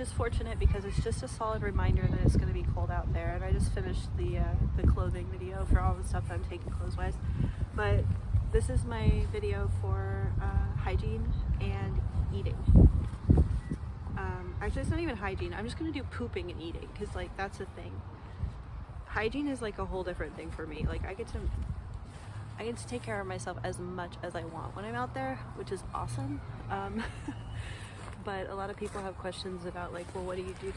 is fortunate because it's just a solid reminder that it's going to be cold out there. And I just finished the clothing video for all the stuff that I'm taking clothes-wise. But this is my video for hygiene and eating. Actually, it's not even hygiene. I'm just going to do pooping and eating because, like, that's a thing. Hygiene is, like, a whole different thing for me. Like, I get to take care of myself as much as I want when I'm out there, which is awesome. But a lot of people have questions about, like, well, what do you do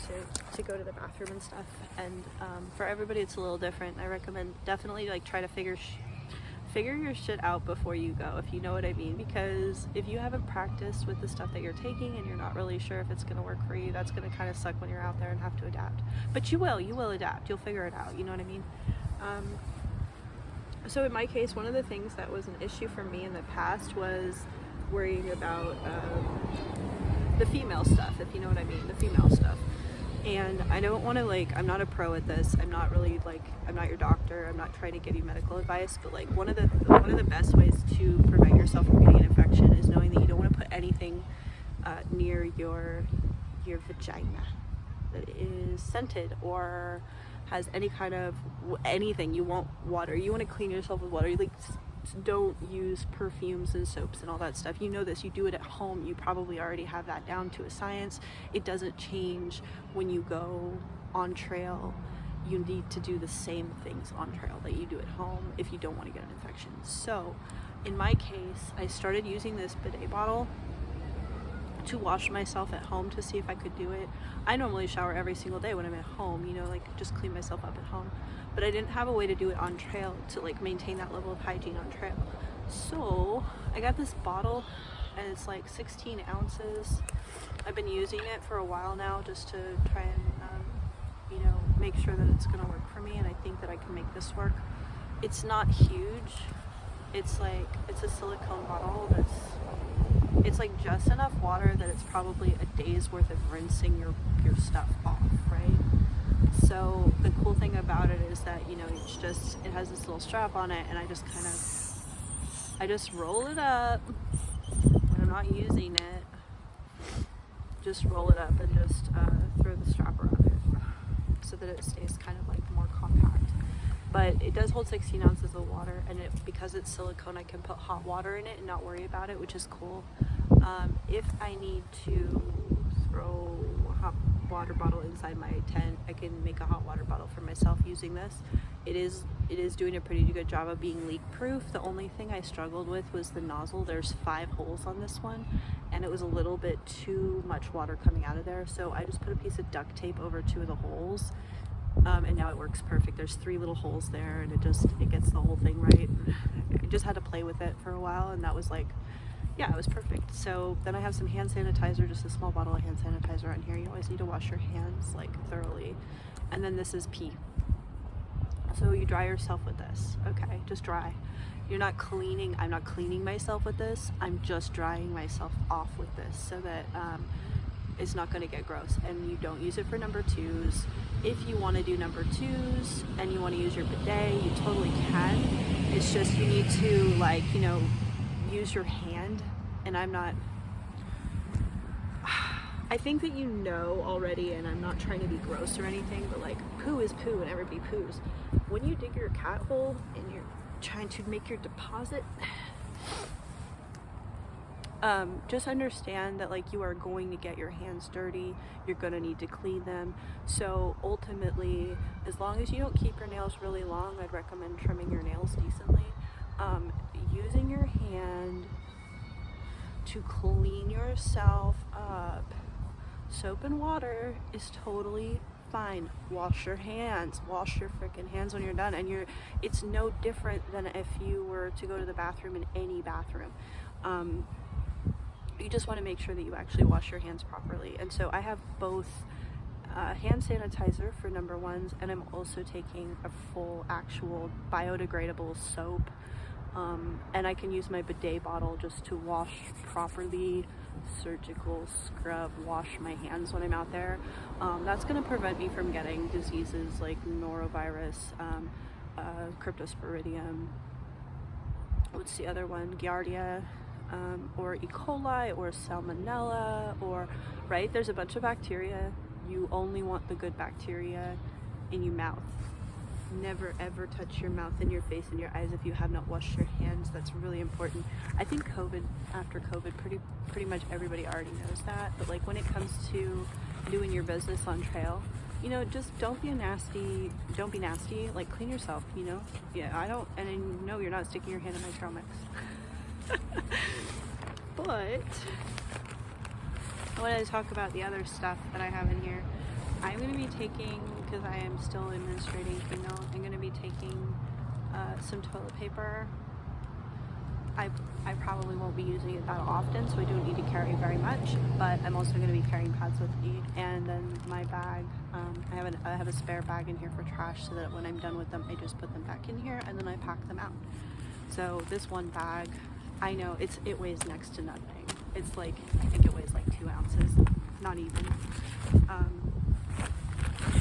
to go to the bathroom and stuff? And for everybody, it's a little different. I recommend definitely, like, try to figure your shit out before you go, if you know what I mean, because if you haven't practiced with the stuff that you're taking and you're not really sure if it's going to work for you, that's going to kind of suck when you're out there and have to adapt. But you will adapt, you'll figure it out, you know what I mean? So in my case, one of the things that was an issue for me in the past was worrying about the female stuff, if you know what I mean, the female stuff. And I don't want to, like, I'm not a pro at this. I'm not really, like, I'm not your doctor. I'm not trying to give you medical advice, but, like, one of the best ways to prevent yourself from getting an infection is knowing that you don't want to put anything near your vagina that is scented or has any kind of anything. You want water. You want to clean yourself with water. You, like, don't use perfumes and soaps and all that stuff. You know this, you do it at home, you probably already have that down to a science. It doesn't change when you go on trail. You need to do the same things on trail that you do at home if you don't want to get an infection. So in my case, I started using this bidet bottle to wash myself at home to see if I could do it. I normally shower every single day when I'm at home, you know, like just clean myself up at home. But I didn't have a way to do it on trail to, like, maintain that level of hygiene on trail. So I got this bottle and it's like 16 ounces. I've been using it for a while now just to try and, you know, make sure that it's gonna work for me, and I think that I can make this work. It's not huge. It's like, it's a silicone bottle it's like just enough water that it's probably a day's worth of rinsing your stuff off, right? So the cool thing about it is that, you know, it has this little strap on it, and I just roll it up when I'm not using it. Just roll it up and just throw the strap around it so that it stays kind of like more compact. But it does hold 16 ounces of water, and because it's silicone, I can put hot water in it and not worry about it, which is cool. If I need to throw a hot water bottle inside my tent, I can make a hot water bottle for myself using this. It is doing a pretty good job of being leak proof. The only thing I struggled with was the nozzle. There's 5 holes on this one, and it was a little bit too much water coming out of there, so I just put a piece of duct tape over 2 of the holes. And now it works perfect. There's 3 little holes there, and it gets the whole thing right. I just had to play with it for a while, and that was like, yeah, it was perfect. So then I have some hand sanitizer, just a small bottle of hand sanitizer on here. You always need to wash your hands, like, thoroughly. And then this is pee. So you dry yourself with this. Okay, just dry. You're not cleaning. I'm not cleaning myself with this. I'm just drying myself off with this so that it's not going to get gross. And you don't use it for number 2s. If you want to do number 2s and you want to use your bidet, you totally can. It's just you need to, like, you know, use your hand. And I think that you know already, and I'm not trying to be gross or anything, but, like, poo is poo and everybody poos. When you dig your cat hole and you're trying to make your deposit, just understand that, like, you are going to get your hands dirty. You're going to need to clean them. So ultimately, as long as you don't keep your nails really long, I'd recommend trimming your nails decently. Using your hand to clean yourself up, soap and water is totally fine. Wash your hands. Wash your freaking hands when you're done. And it's no different than if you were to go to the bathroom in any bathroom. You just want to make sure that you actually wash your hands properly. And so I have both hand sanitizer for number 1s, and I'm also taking a full actual biodegradable soap. And I can use my bidet bottle just to wash properly, surgical scrub, wash my hands when I'm out there. That's going to prevent me from getting diseases like norovirus, cryptosporidium, what's the other one, Giardia, or E. coli or salmonella, or, right? There's a bunch of bacteria. You only want the good bacteria in your mouth. Never ever touch your mouth and your face and your eyes if you have not washed your hands. That's really important. I think after COVID, pretty much everybody already knows that. But like when it comes to doing your business on trail, you know, just don't be nasty, like clean yourself, you know? Yeah, I know you're not sticking your hand in my trail mix. But I wanted to talk about the other stuff that I have in here. I'm going to be taking, because I am still administrating female, I'm going to be taking some toilet paper. I probably won't be using it that often, so I don't need to carry very much, but I'm also going to be carrying pads with me. And then my bag, I have a spare bag in here for trash, so that when I'm done with them, I just put them back in here and then I pack them out. So this one bag, I know it weighs next to nothing. It's like, I think it weighs like 2 ounces, not even.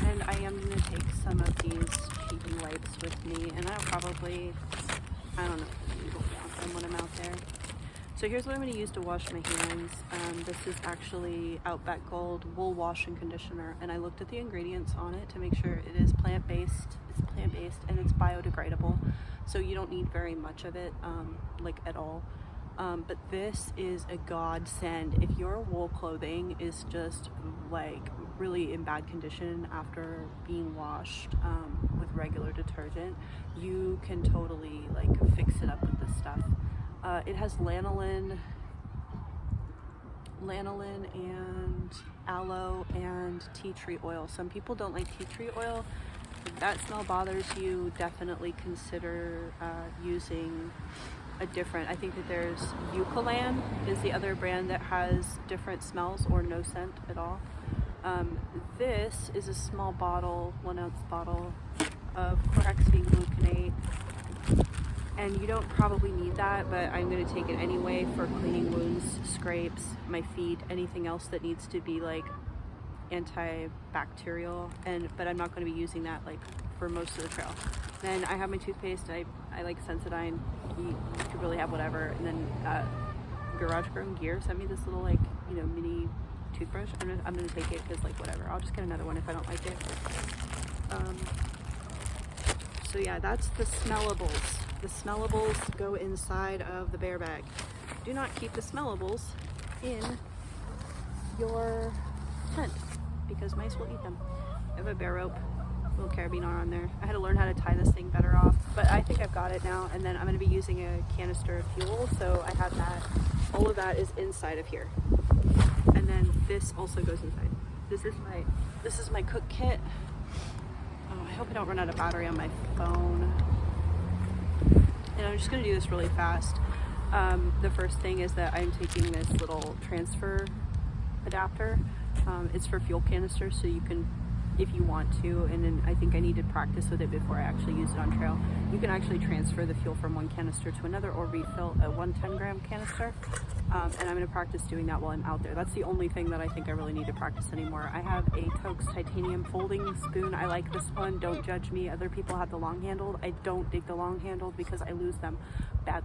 And I am going to take some of these sheeting wipes with me, and I'll probably, I don't know, them when I'm out there. So here's what I'm going to use to wash my hands. This is actually Outback Gold Wool Wash and Conditioner, and I looked at the ingredients on it to make sure it is plant-based. It's plant-based and it's biodegradable, so you don't need very much of it, like at all. But this is a godsend. If your wool clothing is just like really in bad condition after being washed with regular detergent, you can totally like fix it up with this stuff. It has lanolin and aloe and tea tree oil. Some people don't like tea tree oil. If that smell bothers you, definitely consider using a different, I think that there's Eucalan is the other brand that has different smells or no scent at all. This is a small bottle, 1 ounce bottle of Chlorhexadine Gluconate, and you don't probably need that, but I'm going to take it anyway for cleaning wounds, scrapes, my feet, anything else that needs to be like antibacterial, but I'm not going to be using that like for most of the trail. Then I have my toothpaste. I like Sensodyne. You could really have whatever. And then Garage Grown Gear sent me this little like, you know, mini toothbrush. I'm gonna take it because like whatever. I'll just get another one if I don't like it. So yeah, that's the smellables. The smellables go inside of the bear bag. Do not keep the smellables in your tent because mice will eat them. I have a bear rope, little carabiner on there. I had to learn how to tie this thing better off, but I think I've got it now. And then I'm going to be using a canister of fuel, so I have that. All of that is inside of here, and then this also goes inside. This is my cook kit. Oh, I hope I don't run out of battery on my phone. And I'm just going to do this really fast. The first thing is that I'm taking this little transfer adapter. It's for fuel canisters, so you can, if you want to, and then I think I need to practice with it before I actually use it on trail. You can actually transfer the fuel from one canister to another or refill a 110-gram canister. And I'm going to practice doing that while I'm out there. That's the only thing that I think I really need to practice anymore. I have a Toaks titanium folding spoon. I like this one. Don't judge me. Other people have the long-handled. I don't dig the long-handled because I lose them bad.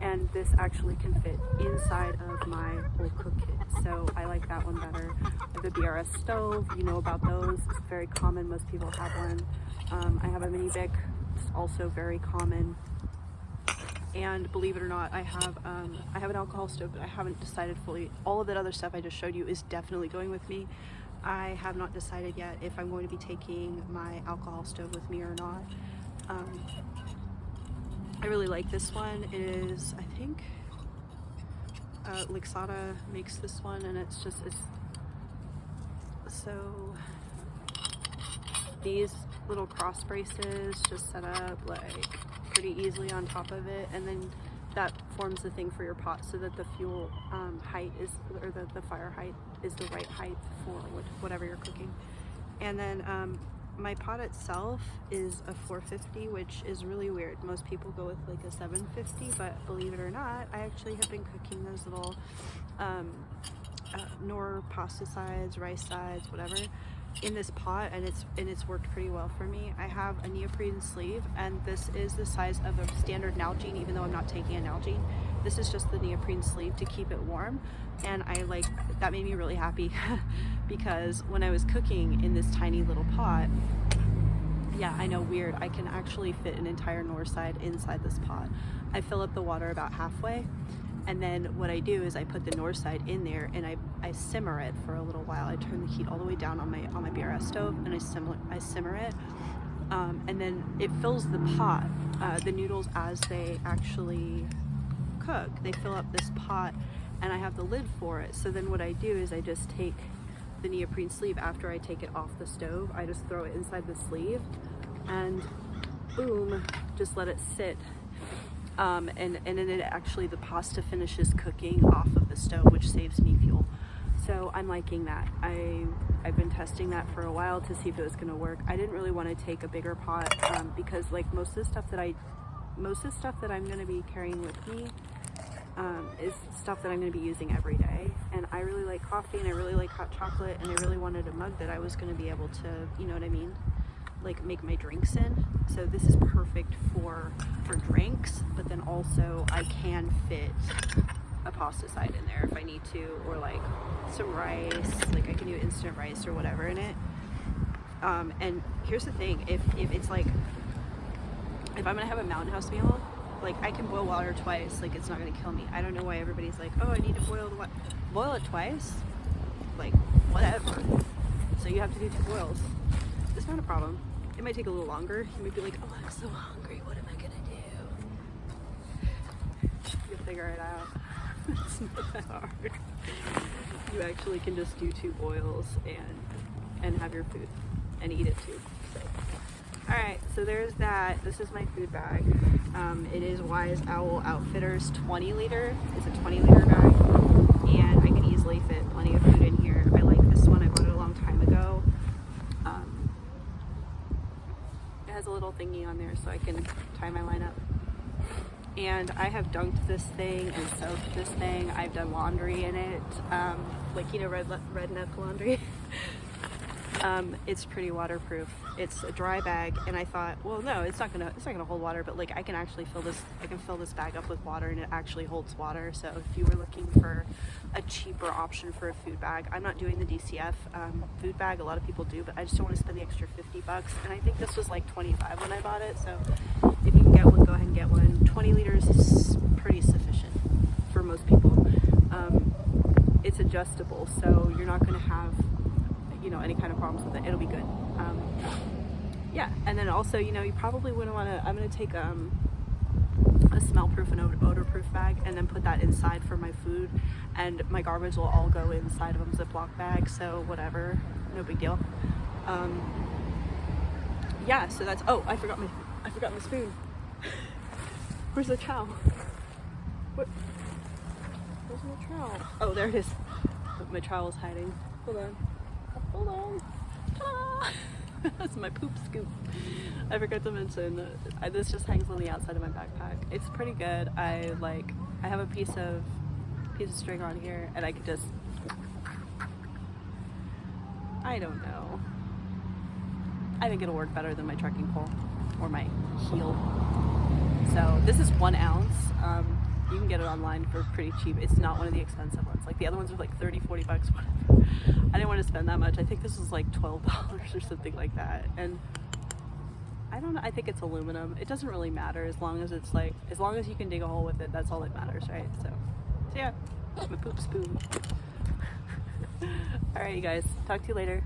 And this actually can fit inside of my whole cook kit, so I like that one better. I have the BRS stove. You know about those. It's very common. Most people have one. I have a mini Bic. It's also very common. And believe it or not, I have an alcohol stove, but I haven't decided fully. All of that other stuff I just showed you is definitely going with me. I have not decided yet if I'm going to be taking my alcohol stove with me or not. I really like this one. It is, I think, Lixada makes this one, and it's so these little cross braces just set up like pretty easily on top of it, and then that forms the thing for your pot so that the fuel height is, or the fire height is the right height for whatever you're cooking. And then my pot itself is a 450, which is really weird. Most people go with like a 750, but believe it or not, I actually have been cooking those little nor pasta sides, rice sides, whatever, in this pot, and it's worked pretty well for me. I have a neoprene sleeve, and this is the size of a standard Nalgene, even though I'm not taking a Nalgene. This is just the neoprene sleeve to keep it warm, and that made me really happy because when I was cooking in this tiny little pot, yeah, I know, weird, I can actually fit an entire north side inside this pot. I fill up the water about halfway, and then what I do is I put the north side in there and I simmer it for a little while. I turn the heat all the way down on my BRS stove, and I simmer it, and then it fills the pot. The noodles, as they actually cook, they fill up this pot, and I have the lid for it. So then what I do is I just take the neoprene sleeve after I take it off the stove. I just throw it inside the sleeve and boom, just let it sit. And then it actually, the pasta finishes cooking off of the stove, which saves me fuel. So I'm liking that. I've been testing that for a while to see if it was going to work. I didn't really want to take a bigger pot because like most of the stuff that I'm going to be carrying with me is stuff that I'm going to be using every day. And I really like coffee, and I really like hot chocolate, and I really wanted a mug that I was going to be able to, you know what I mean, like make my drinks in. So this is perfect for drinks, but then also I can fit a pasta side in there if I need to, or like some rice, like I can do instant rice or whatever in it. And here's the thing, if it's like, if I'm gonna have a Mountain House meal, like I can boil water twice, like it's not gonna kill me. I don't know why everybody's like, oh, I need to boil it twice, like whatever. So you have to do 2 boils. It's not a problem. It might take a little longer. You might be like, oh, I'm so hungry, what am I gonna do? You'll figure it out. It's not that hard. You actually can just do 2 boils and have your food and eat it too. So, all right, so there's that. This is my food bag. It is Wise Owl Outfitters 20 liter. It's a 20 liter bag, and I can easily fit plenty of food in here. I like this one. I bought it a long time ago. It has a little thingy on there so I can tie my line up. And I have dunked this thing and soaked this thing. I've done laundry in it, like, you know, redneck laundry. It's pretty waterproof. It's a dry bag, and I thought, well, no, it's not gonna hold water, but like I can actually fill this bag up with water, and it actually holds water. So if you were looking for a cheaper option for a food bag, I'm not doing the DCF food bag. A lot of people do, but I just don't want to spend the extra $50. And I think this was like $25 when I bought it. So if you can get one, go ahead and get one. 20 liters is pretty sufficient for most people. It's adjustable, so you're not going to have, you know, any kind of problems with it. It'll be good. Yeah, and then also, you know, you probably wouldn't want to, I'm going to take a smell-proof and odor-proof bag and then put that inside for my food, and my garbage will all go inside of a Ziploc bag, so whatever, no big deal. Yeah, so that's, oh, I forgot my spoon. Where's the trowel? Where's my trowel? Oh, there it is. My trowel's hiding. Hold on. Ta-da! That's my poop scoop. I forgot to mention this just hangs on the outside of my backpack. It's pretty good. I have a piece of string on here, and I could just, I don't know. I think it'll work better than my trekking pole or my heel. So this is 1 ounce. You can get it online for pretty cheap. It's not one of the expensive ones. Like the other ones are like $30, $40, whatever. I didn't want to spend that much. I think this was like $12 or something like that. And I don't know, I think it's aluminum. It doesn't really matter as long as it's like, as long as you can dig a hole with it, that's all that matters, right? So yeah, my poop spoon. All right, you guys, talk to you later.